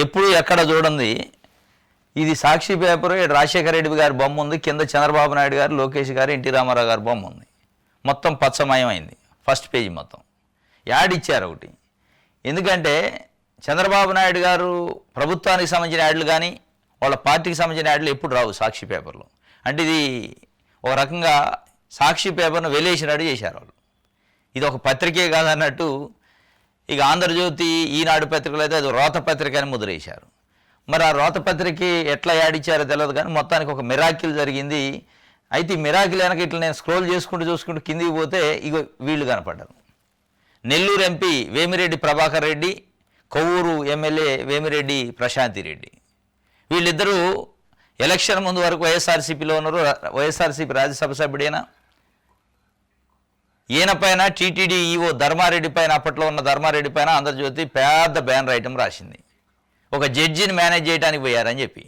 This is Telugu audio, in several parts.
ఎప్పుడు ఎక్కడ చూడండి ఇది సాక్షి పేపర్. రాజశేఖర రెడ్డి గారి బొమ్మ ఉంది, కింద చంద్రబాబు నాయుడు గారు, లోకేష్ గారు, ఎన్టీ రామారావు గారి బొమ్మ ఉంది. మొత్తం పచ్చమయమైంది ఫస్ట్ పేజీ మొత్తం. యాడ్ ఇచ్చారు ఒకటి. ఎందుకంటే చంద్రబాబు నాయుడు గారు ప్రభుత్వానికి సంబంధించిన యాడ్లు కానీ వాళ్ళ పార్టీకి సంబంధించిన యాడ్లు ఎప్పుడు రావు సాక్షి పేపర్లో. అంటే ఇది ఒక రకంగా సాక్షి పేపర్ను వెలేసినట్టు చేశారు వాళ్ళు. ఇది ఒక పత్రికే కాదన్నట్టు. ఇక ఆంధ్రజ్యోతి, ఈనాడు పత్రికలు అయితే అది రోత పత్రిక అని ముద్రేశారు. మరి ఆ రోత పత్రికకి ఎట్లా యాడ్ ఇచ్చారో తెలియదు, కానీ మొత్తానికి ఒక మిరాకిల్ జరిగింది. అయితే ఈ మిరాకిల్ వెనక ఇట్లా నేను స్క్రోల్ చూసుకుంటూ కిందికి పోతే ఇక వీళ్ళు కనపడ్డారు. నెల్లూరు ఎంపీ వేమిరెడ్డి ప్రభాకర్ రెడ్డి, కొవ్వూరు ఎమ్మెల్యే వేమిరెడ్డి ప్రశాంతి రెడ్డి, వీళ్ళిద్దరూ ఎలక్షన్ ముందు వరకు వైఎస్ఆర్సీపీలో ఉన్నారు. వైఎస్ఆర్సీపీ రాజ్యసభ సభ్యుడైనా ఈయన పైన టీటీడీ ఈవో ధర్మారెడ్డి పైన, అప్పట్లో ఉన్న ధర్మారెడ్డి పైన ఆంధ్రజ్యోతి పెద్ద బ్యానర్ ఐటమ్ రాసింది, ఒక జడ్జిని మేనేజ్ చేయడానికి పోయారని చెప్పి.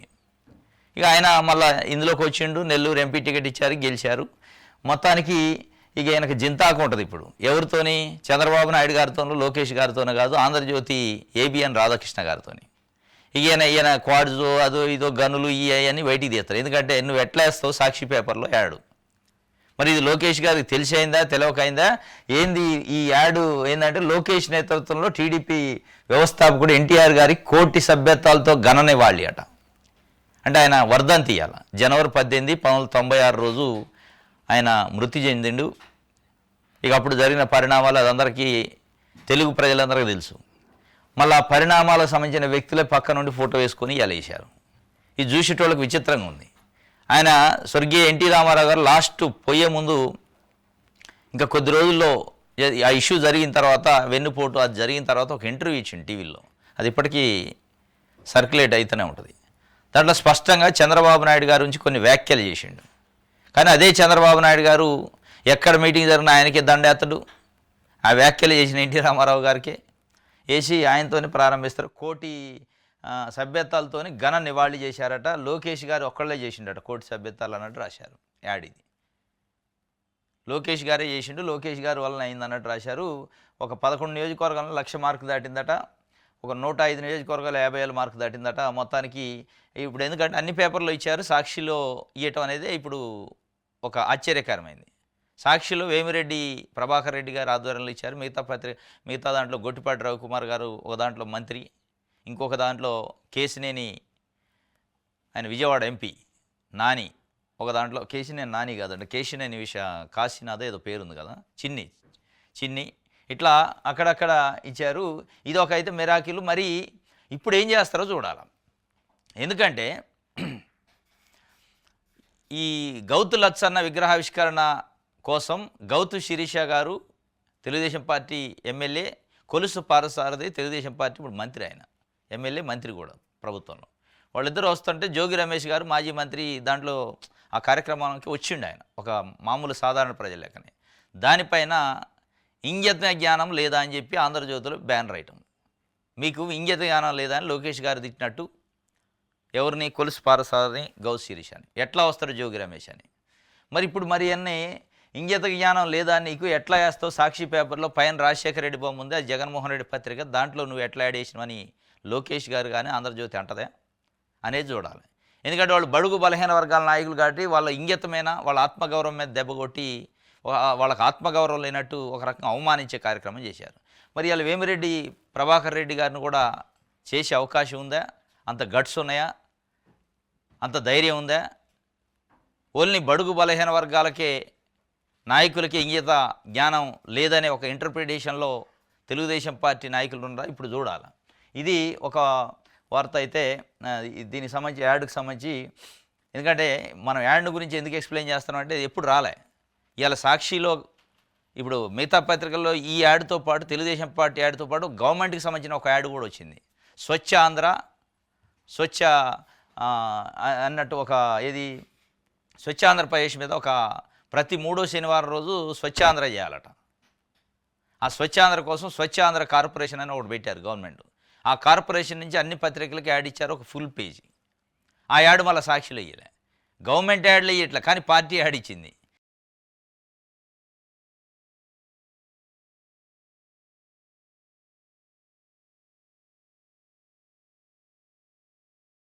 ఇక ఆయన మళ్ళీ ఇందులోకి వచ్చిండు, నెల్లూరు ఎంపీ టికెట్ ఇచ్చారు, గెలిచారు. మొత్తానికి ఇక ఆయనకు జింతాకు ఉంటుంది ఇప్పుడు. ఎవరితోని? చంద్రబాబు నాయుడు గారితోనూ లోకేష్ గారితోనూ కాదు, ఆంధ్రజ్యోతి ఏబిఎన్ రాధాకృష్ణ గారితోని. ఇక ఈయన క్వాడ్జో అదో ఇదో గనులు ఇవన్నీ బయటికి తీస్తారు. ఎందుకంటే నువ్వు ఎట్లా వేస్తావు సాక్షి పేపర్లో యాడ్. మరి ఇది లోకేష్ గారికి తెలిసైందా తెలియకైందా ఏంది? ఈ యాడ్ ఏంటంటే లోకేష్ నేతృత్వంలో టీడీపీ వ్యవస్థాపకుడు ఎన్టీఆర్ గారి కోటి సభ్యత్వాలతో గణనివ్వాలి అట. అంటే ఆయన వర్ధంతి ఇవ్వాలి. జనవరి 18, 1996 రోజు ఆయన మృతి చెందిండు. ఇక అప్పుడు జరిగిన పరిణామాలు అదందరికీ, తెలుగు ప్రజలందరికీ తెలుసు. మళ్ళీ ఆ పరిణామాలకు సంబంధించిన వ్యక్తులే పక్క నుండి ఫోటో వేసుకొని వేశారు. ఇది చూసేటోళ్ళకి విచిత్రంగా ఉంది. ఆయన స్వర్గీయ ఎన్టీ రామారావు గారు లాస్ట్ పోయే ముందు ఇంకా కొద్ది రోజుల్లో ఆ ఇష్యూ జరిగిన తర్వాత, వెన్నుపోటు అది జరిగిన తర్వాత ఒక ఇంటర్వ్యూ ఇచ్చిండు టీవీలో. అది ఇప్పటికీ సర్క్యులేట్ అవుతూనే ఉంటుంది. దాంట్లో స్పష్టంగా చంద్రబాబు నాయుడు గారి నుంచి కొన్ని వ్యాఖ్యలు చేసిండు. కానీ అదే చంద్రబాబు నాయుడు గారు ఎక్కడ మీటింగ్ జరిగిన ఆయనకే దండేత్తడు. ఆ వ్యాఖ్యలు చేసిన ఎన్టీ రామారావు గారికి వేసి ఆయనతోనే ప్రారంభిస్తారు. కోటి సభ్యత్వాలతోని ఘన నివాళి చేశారట. లోకేష్ గారు ఒక్కళ్ళే చేసిండట కోటి సభ్యత్వాలు అన్నట్టు రాశారు యాడ్. ఇది లోకేష్ గారే చేసిండు, లోకేష్ గారు వలన అయింది అన్నట్టు రాశారు. ఒక 11 నియోజకవర్గాల్లో 1,00,000 మార్కు దాటిందట. ఒక 105 నియోజకవర్గాలు 50,000 మార్కు దాటిందట. మొత్తానికి ఇప్పుడు ఎందుకంటే అన్ని పేపర్లో ఇచ్చారు, సాక్షిలో ఇవ్వటం అనేది ఇప్పుడు ఒక ఆశ్చర్యకరమైంది. సాక్షిలో వేమిరెడ్డి ప్రభాకర్ రెడ్డి గారు ఆధ్వర్యంలో ఇచ్చారు. మిగతా దాంట్లో గొట్టిపాటి రవికుమార్ గారు ఒక దాంట్లో మంత్రి, ఇంకొక దాంట్లో కేసినేని ఆయన విజయవాడ ఎంపీ నాని, ఒక దాంట్లో కేసినేని నాని కాదండి, కేసినేని కాశీనాథ్ ఏదో పేరుంది కదా, చిన్ని ఇట్లా అక్కడక్కడ ఇచ్చారు. ఇది ఒక అయితే మిరాకిల్. మరి ఇప్పుడు ఏం చేస్తారో చూడాలి. ఎందుకంటే ఈ గౌతు లచ్చన్న విగ్రహావిష్కరణ కోసం గౌతు శిరీష గారు Telugu Desam party MLA, Kolusu Parthasarathi Telugu Desam party ఇప్పుడు మంత్రి, ఆయన ఎమ్మెల్యే మంత్రి కూడా ప్రభుత్వంలో. వాళ్ళిద్దరూ వస్తుంటే జోగి రమేష్ గారు మాజీ మంత్రి దాంట్లో ఆ కార్యక్రమానికి వచ్చిండు. ఆయన ఒక మామూలు సాధారణ ప్రజల లెక్కనే. దానిపైన ఇంగిత జ్ఞానం లేదా అని చెప్పి ఆంధ్రజ్యోతిలో బ్యానర్ ఐటమ్. మీకు ఇంగిత జ్ఞానం లేదా అని లోకేష్ గారు తిట్టినట్టు ఎవరిని? కొలుసు పారసారథిని గౌతు శిరీష అని. ఎట్లా వస్తారు జోగి రమేష్ అని? మరి ఇప్పుడు మరి అన్నీ ఇంగిత జ్ఞానం లేదా నీకు ఎట్లా వేస్తావు? సాక్షి పేపర్లో పైన రాజశేఖర రెడ్డి బొమ్మ ఉంది, అది జగన్మోహన్ రెడ్డి పత్రిక, దాంట్లో నువ్వు ఎట్లా యాడ్ చేసినవని లోకేష్ గారు కానీ ఆంధ్రజ్యోతి అంటదే అనేది చూడాలి. ఎందుకంటే వాళ్ళు బడుగు బలహీన వర్గాల నాయకులు కాబట్టి వాళ్ళ ఇంగితమైన వాళ్ళ ఆత్మగౌరవం మీద దెబ్బ కొట్టి వాళ్ళకి ఆత్మగౌరవం లేనట్టు ఒక రకంగా అవమానించే కార్యక్రమం చేశారు. మరి వాళ్ళు వేమిరెడ్డి ప్రభాకర్ రెడ్డి గారిని కూడా చేసే అవకాశం ఉందా? అంత గట్స్ ఉన్నాయా? అంత ధైర్యం ఉందా? ఓన్లీ బడుగు బలహీన వర్గాలకే నాయకులకి ఇంగిత జ్ఞానం లేదనే ఒక ఇంటర్ప్రిటేషన్లో తెలుగుదేశం పార్టీ నాయకులు ఉన్నారా? ఇప్పుడు చూడాలి. ఇది ఒక వార్త అయితే దీనికి సంబంధించి యాడ్కి సంబంధించి. ఎందుకంటే మనం యాడ్ గురించి ఎందుకు ఎక్స్ప్లెయిన్ చేస్తున్నాం అంటే ఎప్పుడు రాలే. ఇవాళ సాక్షిలో ఇప్పుడు మిగతా పత్రికల్లో ఈ యాడ్తో పాటు తెలుగుదేశం పార్టీ యాడ్తో పాటు గవర్నమెంట్కి సంబంధించిన ఒక యాడ్ కూడా వచ్చింది. స్వచ్ఛ ఆంధ్ర, స్వచ్ఛ అన్నట్టు ఒక ఏది స్వచ్ఛ ఆంధ్రప్రదేశ్ మీద ఒక ప్రతి 3వ శనివారం రోజు స్వచ్ఛ ఆంధ్ర చేయాలట. ఆ స్వచ్ఛ ఆంధ్ర కోసం స్వచ్ఛ ఆంధ్ర కార్పొరేషన్ అని ఒకటి పెట్టారు గవర్నమెంట్. ఆ కార్పొరేషన్ నుంచి అన్ని పత్రికలకి యాడ్ ఇచ్చారు, ఒక ఫుల్ పేజీ. ఆ యాడ్ మళ్ళీ సాక్షిలో ఇయ్యలే, గవర్నమెంట్ యాడ్లో ఇయ్యట్లే, కానీ పార్టీ యాడ్ ఇచ్చింది.